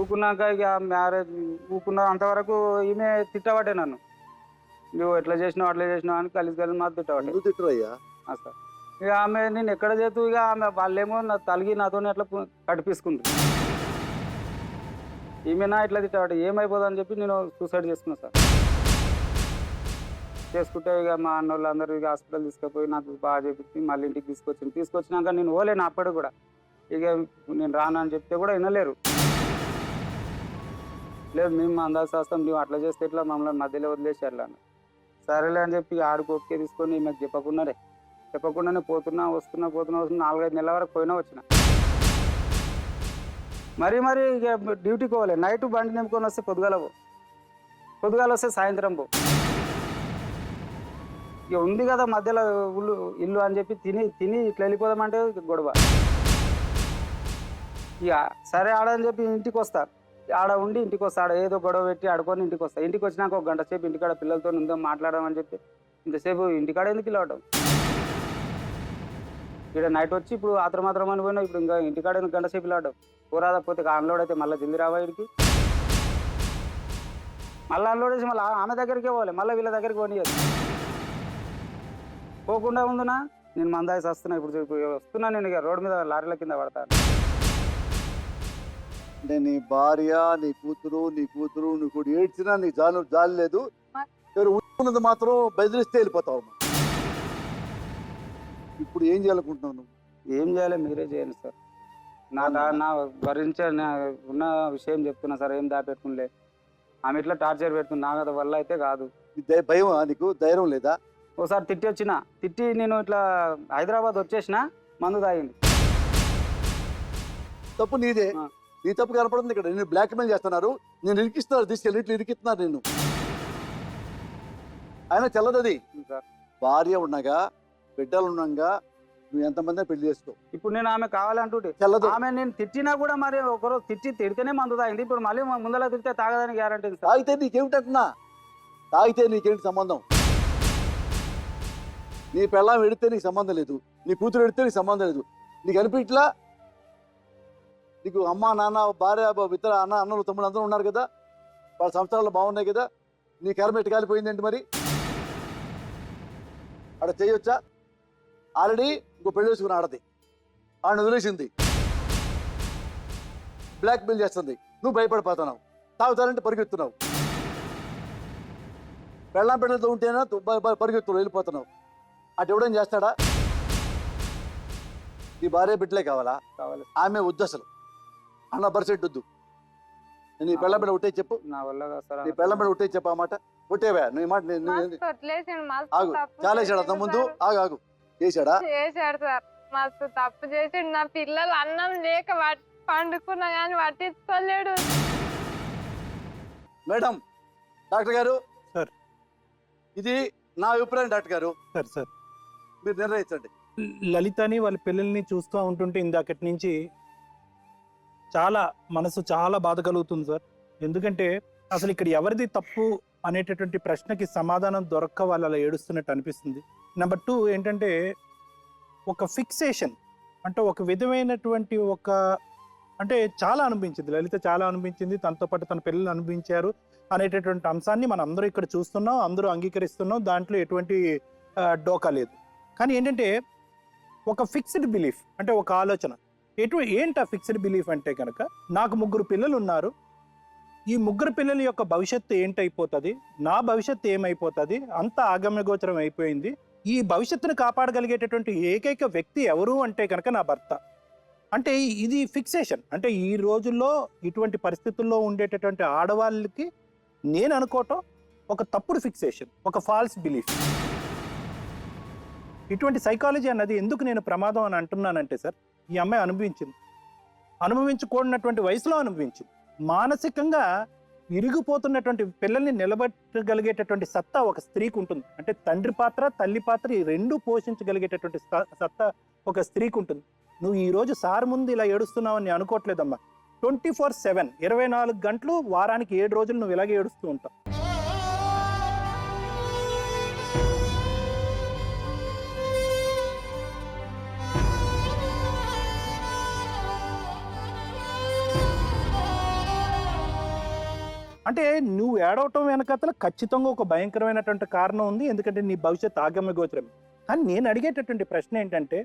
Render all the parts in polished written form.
ఊకున్నాక ఇక మ్యారేజ్ ఊకున్న అంతవరకు ఈమె తిట్టబట్టే నన్ను. నువ్వు ఎట్లా చేసినావు అట్లా చేసినావు అని కలిసి కలిసి మాకు తిట్టబట్టే. ఎందుకు తిట్టరయ్యా? సార్ ఇక ఆమె నేను ఎక్కడ చేతు ఇక ఆమె వాళ్ళేమో నా తలిగి నాతో అట్లా కడిపిసుకుంది. ఈమెనా ఇట్లా తిట్టబట్టే ఏమైపోదు అని చెప్పి నేను సూసైడ్ చేసుకున్నాను సార్. చేసుకుంటే ఇక మా అన్నోళ్ళు అందరూ ఇక హాస్పిటల్ తీసుకుపోయి నాకు బాగా చేపించి మళ్ళీ ఇంటికి తీసుకొచ్చినాక నేను పోలేను అప్పటికి కూడా. ఇక నేను రాను అని చెప్తే కూడా వినలేరు. లేదు మేము అందాల్సి వస్తాం, నువ్వు అట్లా చేస్తే ఇట్లా మమ్మల్ని మధ్యలో వదిలేసి అట్లా అన్న. సరేలే అని చెప్పి ఆడికి ఓకే తీసుకొని మీకు చెప్పకుండానే పోతున్నా 4-5 నెలల వరకు పోయినా వచ్చిన. మరి ఇక డ్యూటీకి పోవాలి. నైట్ బండి నింపుకొని వస్తే పొద్దుగాల వస్తే సాయంత్రం పో. ఇక ఉంది కదా మధ్యలో ఇల్లు అని చెప్పి తిని ఇట్లా వెళ్ళిపోదామంటే గొడవ. ఇక సరే ఆడని చెప్పి ఇంటికి వస్తా. ఆడ ఉండి ఇంటికి వస్తా. ఆడ ఏదో గొడవ పెట్టి ఆడుకొని ఇంటికి వస్తా. ఇంటికి వచ్చినాక 1 గంట సేపు ఇంటికాడ పిల్లలతో ఉందో మాట్లాడమని చెప్పి ఇంతసేపు ఇంటికాడ ఎందుకు ఇలావటం. ఇక్కడ నైట్ వచ్చి ఇప్పుడు మాత్రం అని పోయినా ఇప్పుడు ఇంకా ఇంటికాడ 1 గంట సేపు ఇలావటం. పోరాదకపోతే అన్లోడ్ అయితే మళ్ళీ జల్ది రావా ఇడికి. మళ్ళీ అన్లోడ్ చేసి మళ్ళీ ఆమె దగ్గరికే పోవాలి, మళ్ళీ వీళ్ళ దగ్గరికి పోనీయదు. పోకుండా ఉందునా నేను మందాయిసి వస్తున్నా. ఇప్పుడు వస్తున్నా నేను ఇక రోడ్డు మీద లారీల కింద పడతాను. అంటే నీ భార్య నీ కూతురు నువ్వు ఏడ్చినా నీ జాలి లేదు. ఉన్నది మాత్రం బెదిరిస్తే వెళ్ళిపోతావు. ఇప్పుడు ఏం చేయాలనుకుంటున్నావు నువ్వు? ఏం చేయాలి మీరే చేయండి సార్. నా భరించే ఉన్న విషయం చెప్తున్నా సార్. ఏం దాపెట్టుకునిలే. ఆమె ఇట్లా టార్చర్ పెడుతుంది. నా వల్ల అయితే కాదు. భయం నీకు? ధైర్యం లేదా? ఒకసారి తిట్టి నేను ఇట్లా హైదరాబాద్ వచ్చేసిన మందు తాగింది. తప్పు నీదే. నీ తప్పు కనపడుతుంది. ఇక్కడ నేను బ్లాక్ మెయిల్ చేస్తున్నారు, నేను ఇరికిస్తున్నారు, తీసుకెళ్ళి ఇట్లా ఇరికిస్తున్నారు నేను. ఆయన చెల్లదది. భార్య ఉండగా బిడ్డలు ఉండగా నువ్వు ఎంతమంది పెళ్లి చేసుకో. ఇప్పుడు నేను ఆమె కావాలంటుంటే చెల్లదు. ఆమె నేను తిట్టినా కూడా మరి ఒకరోజు తిడితేనే మందు తాగింది. ఇప్పుడు మళ్ళీ ముందర తిడితే తాగదని గ్యారంటీ. తాగితే నీకేమిటంటున్నా? తాగితే నీకేంటి సంబంధం? నీ పెళ్ళాం ఎడితే నీకు సంబంధం లేదు, నీ కూతురు ఎడితే నీకు సంబంధం లేదు. నీకు అనిపించలా? నీకు అమ్మ నాన్న భార్య ఇతర అన్నలు తమ్ముడు అందరూ ఉన్నారు కదా, వాళ్ళ సంవత్సరాలు బాగున్నాయి కదా. నీ కర్మ ఎట్టు కాలిపోయిందేంటి మరి? అక్కడ చేయొచ్చా? ఆల్రెడీ ఇంకో పెళ్లి వేసుకుని ఆడది, ఆడ వదిలేసింది, బ్లాక్ మెయిల్ చేస్తుంది, నువ్వు భయపడిపోతున్నావు, తాగుతానంటే పరిగెత్తున్నావు. పెళ్ళాం బిడ్డలతో ఉంటేనా పరిగెత్తులు వెళ్ళిపోతున్నావు. అటు ఎవడేం చేస్తాడా? నీ భార్య బిడ్డలే కావాలా? ఆమె వద్దు అసలు. 100% వద్దు. నీ పెళ్ళ బిడ్డ ఉంటే చెప్పు. నా వల్ల నీ పెళ్ళ బిడ్డ ఉంటే చెప్పు. ఆ మాట కొట్టేవా? నీ మాట ఆగు. చాలా వేసాడు అంత ముందు. ఆగు చేశాడా? చేశాడు సార్. మస్తు తప్పు చేసాడు. నా పిల్లలు అన్నం లేక పండుకున్నా కానీ పట్టించుకోలేడు. మేడం, డాక్టర్ గారు సార్, ఇది నా అభిప్రాయం. డాక్టర్ గారు సార్ మీరు నిర్ణయించండి. లలితని వాళ్ళ పిల్లల్ని చూస్తూ ఉంటుంటే ఇందాకటి నుంచి మనసు చాలా బాధ కలుగుతుంది సార్. ఎందుకంటే అసలు ఇక్కడ ఎవరిది తప్పు అనేటటువంటి ప్రశ్నకి సమాధానం దొరక్క వాళ్ళు అలా ఏడుస్తున్నట్టు అనిపిస్తుంది. నెంబర్ 2 ఏంటంటే ఒక ఫిక్సేషన్, అంటే ఒక విధమైనటువంటి అంటే చాలా అనిపించింది. లలిత చాలా అనిపించింది, తనతో పాటు తన పిల్లలు అనిపించారు అనేటటువంటి అంశాన్ని మనం అందరూ ఇక్కడ చూస్తున్నాం, అందరూ అంగీకరిస్తున్నాం. దాంట్లో ఎటువంటి డోకా లేదు. కానీ ఏంటంటే ఒక ఫిక్స్డ్ బిలీఫ్, అంటే ఒక ఆలోచన. ఏంటి ఆ ఫిక్స్డ్ బిలీఫ్ అంటే కనుక, నాకు 3 పిల్లలు ఉన్నారు, ఈ 3 పిల్లల యొక్క భవిష్యత్తు ఏంటైపోతుంది, నా భవిష్యత్తు ఏమైపోతుంది, అంత ఆగమ్యగోచరం అయిపోయింది. ఈ భవిష్యత్తును కాపాడగలిగేటటువంటి ఏకైక వ్యక్తి ఎవరు అంటే కనుక నా భర్త. అంటే ఇది ఫిక్సేషన్. అంటే ఈ రోజుల్లో ఇటువంటి పరిస్థితుల్లో ఉండేటటువంటి ఆడవాళ్ళకి నేను అనుకోవటం ఒక తప్పుడు ఫిక్సేషన్, ఒక ఫాల్స్ బిలీఫ్. ఇటువంటి సైకాలజీ అన్నది ఎందుకు నేను ప్రమాదం అని అంటున్నానంటే సార్, ఈ అమ్మాయి అనుభవించకూడనటువంటి వయసులో అనుభవించింది. మానసికంగా ఇరిగిపోతున్నటువంటి పిల్లల్ని నిలబెట్టగలిగేటటువంటి సత్తా ఒక స్త్రీకి ఉంటుంది. అంటే తండ్రి పాత్ర తల్లి పాత్ర ఈ 2 పోషించగలిగేటటువంటి సత్తా ఒక స్త్రీకి ఉంటుంది. నువ్వు ఈ రోజు సార్ ముందు ఇలా ఏడుస్తున్నావని నేను అనుకోవట్లేదమ్మా. 24/7 24 గంటలు వారానికి 7 రోజులు నువ్వు ఇలాగే ఏడుస్తూ ఉంటావు. అంటే నువ్వు ఏడవటం వెనకతల ఖచ్చితంగా ఒక భయంకరమైనటువంటి కారణం ఉంది, ఎందుకంటే నీ భవిష్యత్తు ఆగమ్య గోచరం. కానీ నేను అడిగేటటువంటి ప్రశ్న ఏంటంటే,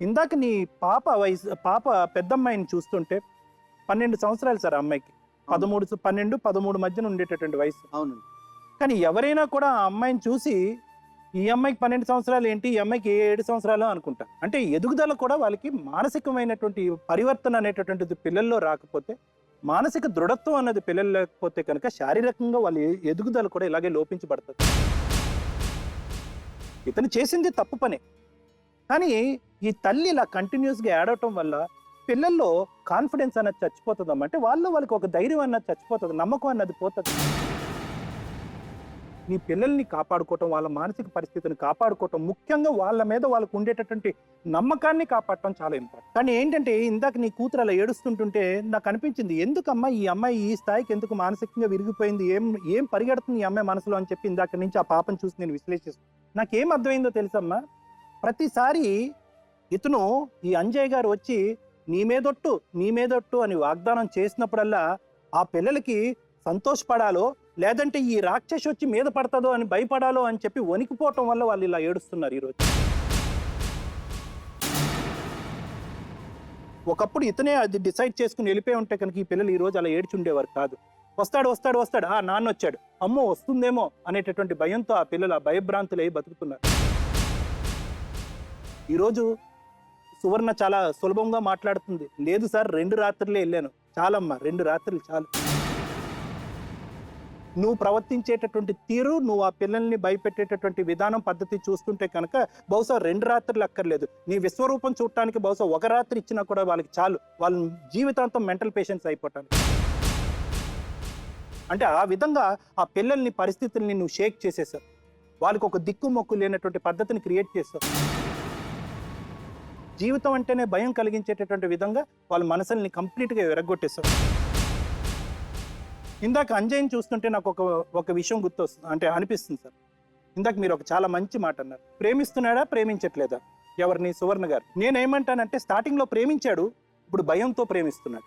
ఇందాక నీ పాప పెద్దమ్మాయిని చూస్తుంటే 12 సంవత్సరాలు సార్ అమ్మాయికి, 12-13 మధ్యన ఉండేటటువంటి వయసు. అవునండి. కానీ ఎవరైనా కూడా ఆ అమ్మాయిని చూసి ఈ అమ్మాయికి 12 సంవత్సరాలు ఏంటి, ఈ అమ్మాయికి 7 సంవత్సరాలు అనుకుంటా. అంటే ఎదుగుదల కూడా వాళ్ళకి మానసికమైనటువంటి పరివర్తన అనేటటువంటిది పిల్లల్లో రాకపోతే, మానసిక దృఢత్వం అన్నది పిల్లలు లేకపోతే కనుక శారీరకంగా వాళ్ళ ఎదుగుదల కూడా ఇలాగే లోపించబడుతుంది. ఇతను చేసింది తప్పు పనే, కానీ ఈ తల్లి ఇలా కంటిన్యూస్గా ఏడవటం వల్ల పిల్లల్లో కాన్ఫిడెన్స్ అన్నది చచ్చిపోతుందమ్మా. అంటే వాళ్ళకి ఒక ధైర్యం అన్నది చచ్చిపోతుంది, నమ్మకం అన్నది పోతుంది. నీ పిల్లల్ని కాపాడుకోవటం, వాళ్ళ మానసిక పరిస్థితిని కాపాడుకోవటం, ముఖ్యంగా వాళ్ళ మీద వాళ్ళకు ఉండేటటువంటి నమ్మకాన్ని కాపాడటం చాలా ఇంపార్టెంట్. కానీ ఏంటంటే ఇందాక నీ కూతురు అలా ఏడుస్తుంటుంటే నాకు అనిపించింది, ఎందుకమ్మా ఈ అమ్మాయి ఈ స్థాయికి ఎందుకు మానసికంగా విరిగిపోయింది, ఏం పరిగెడుతుంది ఈ అమ్మాయి మనసులో అని చెప్పి ఇందాక నుంచి ఆ పాపను చూసి నేను విశ్లేషిస్తాను. నాకేం అర్థమైందో తెలుసమ్మా, ప్రతిసారి ఇతను ఈ అంజయ్ గారు వచ్చి నీ మీదొట్టు అని వాగ్దానం చేసినప్పుడల్లా ఆ పిల్లలకి సంతోషపడాలో లేదంటే ఈ రాక్షసి వచ్చి మీద పడతాదో అని భయపడాలో అని చెప్పి వణికిపోవటం వల్ల వాళ్ళు ఇలా ఏడుస్తున్నారు ఈరోజు. ఒకప్పుడు ఇతనే అది డిసైడ్ చేసుకుని వెళ్ళిపోయి ఉంటే కనుక ఈ పిల్లలు ఈ రోజు అలా ఏడ్చుండేవారు కాదు. వస్తాడు నాన్న వచ్చాడు, అమ్మో వస్తుందేమో అనేటటువంటి భయంతో ఆ పిల్లలు ఆ భయభ్రాంతులు అయి బతుకుతున్నారు. ఈరోజు సువర్ణ చాలా సులభంగా మాట్లాడుతుంది, లేదు సార్ 2 రాత్రులే వెళ్ళాను. చాలమ్మా, 2 రాత్రులు చాలు. నువ్వు ప్రవర్తించేటటువంటి తీరు, నువ్వు ఆ పిల్లల్ని భయపెట్టేటటువంటి విధానం, పద్ధతి చూస్తుంటే కనుక బహుశా 2 రాత్రులు అక్కర్లేదు, నీ విశ్వరూపం చూడటానికి బహుశా 1 రాత్రి ఇచ్చినా కూడా వాళ్ళకి చాలు, వాళ్ళ జీవితాంతం మెంటల్ పేషెంట్స్ అయిపోతాను. అంటే ఆ విధంగా ఆ పిల్లల్ని పరిస్థితుల్ని నువ్వు షేక్ చేసేసావు, వాళ్ళకి ఒక దిక్కు మొక్కు లేనటువంటి పద్ధతిని క్రియేట్ చేస్తావు. జీవితం అంటేనే భయం కలిగించేటటువంటి విధంగా వాళ్ళ మనసుల్ని కంప్లీట్గా విరగొట్టేస్తావు. ఇందాక అంజయ్ని చూస్తుంటే నాకు ఒక విషయం గుర్తొస్తుంది, అంటే అనిపిస్తుంది సార్. ఇందాక మీరు ఒక చాలా మంచి మాట అన్నారు, ప్రేమిస్తున్నాడా ప్రేమించట్లేదా ఎవరిని, సువర్ణ గారు. నేనేమంటానంటే స్టార్టింగ్లో ప్రేమించాడు, ఇప్పుడు భయంతో ప్రేమిస్తున్నాడు.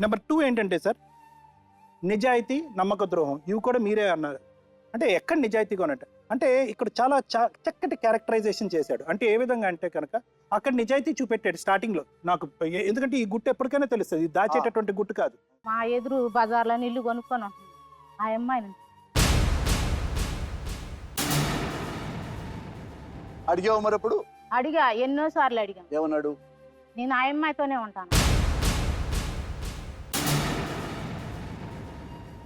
నెంబర్ 2 ఏంటంటే సార్, నిజాయితీ నమ్మక ద్రోహం ఇవి కూడా మీరే అన్నారు. అంటే ఎక్కడ నిజాయితీగా ఉన్నట్టు అంటే ఇక్కడ చాలా చక్కటి క్యారెక్టరైజేషన్ చేశాడు. అంటే ఏ విధంగా అంటే కనుక అక్కడ నిజాయితీ చూపెట్టాడు స్టార్టింగ్లో నాకు, ఎందుకంటే ఈ గుట్టు ఎప్పటికైనా తెలుస్తుంది, దాచేటటువంటి గుట్టు కాదు. మా ఎదురు బజార్లో ఇల్లు కొనుక్కొని ఆ అమ్మాయిని అడిగావు మరి అప్పుడు? అడిగా, ఎన్నోసార్లు అడిగా. ఏమన్నాడు? నేను ఆ అమ్మాయితోనే ఉంటాను.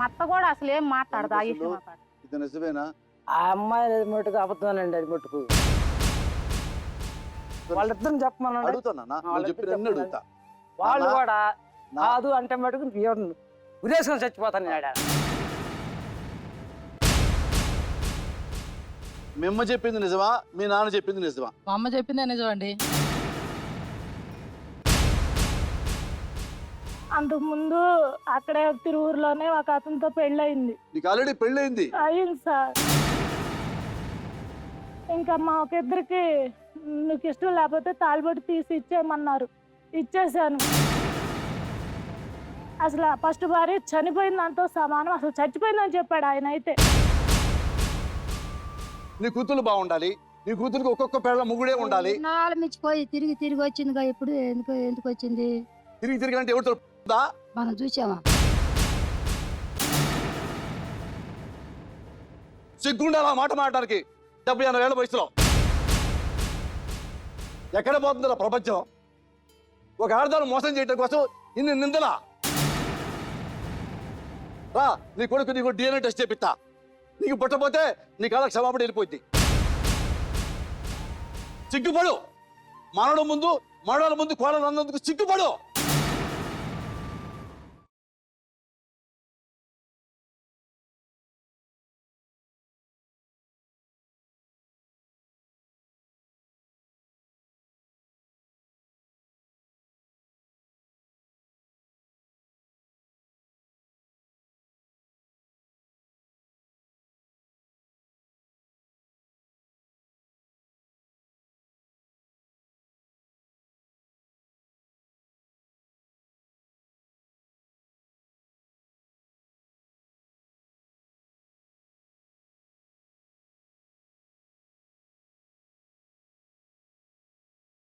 మా అత్త కూడా అసలు ఏం మాట్లాడదు ఆ విషయం. ఇది నిజమేనా? ఆ అమ్మాయి మటుకు అబద్ధమేనండి, అది మటుకు వాళ్ళిద్దరిని చెప్పమన్నాడు. అడుగుతానా? అడుగుతా. వాళ్ళు కూడా కాదు అంటే మటుకు ఉరేసుకొని చచ్చిపోతాను. మీ అమ్మ చెప్పింది నిజమా, మీ నాన్న చెప్పింది నిజమా? మా అమ్మ చెప్పిందే నిజం అండి. అంతకుముందు అక్కడే తిరువురులోనే ఒక అతనితో పెళ్ళయింది. నీకు ఆల్రెడీ పెళ్ళయింది? అయింది సార్. ఇంకా మా ఒక ఇద్దరికి నీకు ఇష్టం లేకపోతే తాలిబొట్టు తీసి ఇచ్చేయమన్నారు, ఇచ్చేసాను. అసలు ఫస్ట్ భార్య చనిపోయిన దాంతో సమానం, అసలు చచ్చిపోయిందని చెప్పాడు ఆయన. అయితే నీ కూతురు బాగుండాలి, నీ కూతురికి ఒక్కొక్క పేర్ల ముగ్గుడే ఉండాలి. నాలుగు మించిపోయి తిరిగి వచ్చిందిగా. ఇప్పుడు ఎందుకు వచ్చింది? తిరిగి అంటే ఎవరితో మనం చూసామా? సిగ్గుండాలి ఆ మాట మాట్లాడడానికి. 70-80 ఏళ్ళ వయసులో ఎక్కడ పోతుందా ప్రపంచం? ఒక ఆడదాన్ని మోసం చేయడం కోసం ఇన్ని నిందలా? రా, నీ కొడుకు నీకు DNA టెస్ట్ చేపిస్తా. నీకు పుట్టపోతే నీ కాళ్ళ క్షమాపణ వెళ్ళిపోయింది. సిగ్గుపడు. మనవడు ముందు కోడలు అన్నందుకు సిగ్గుపడు.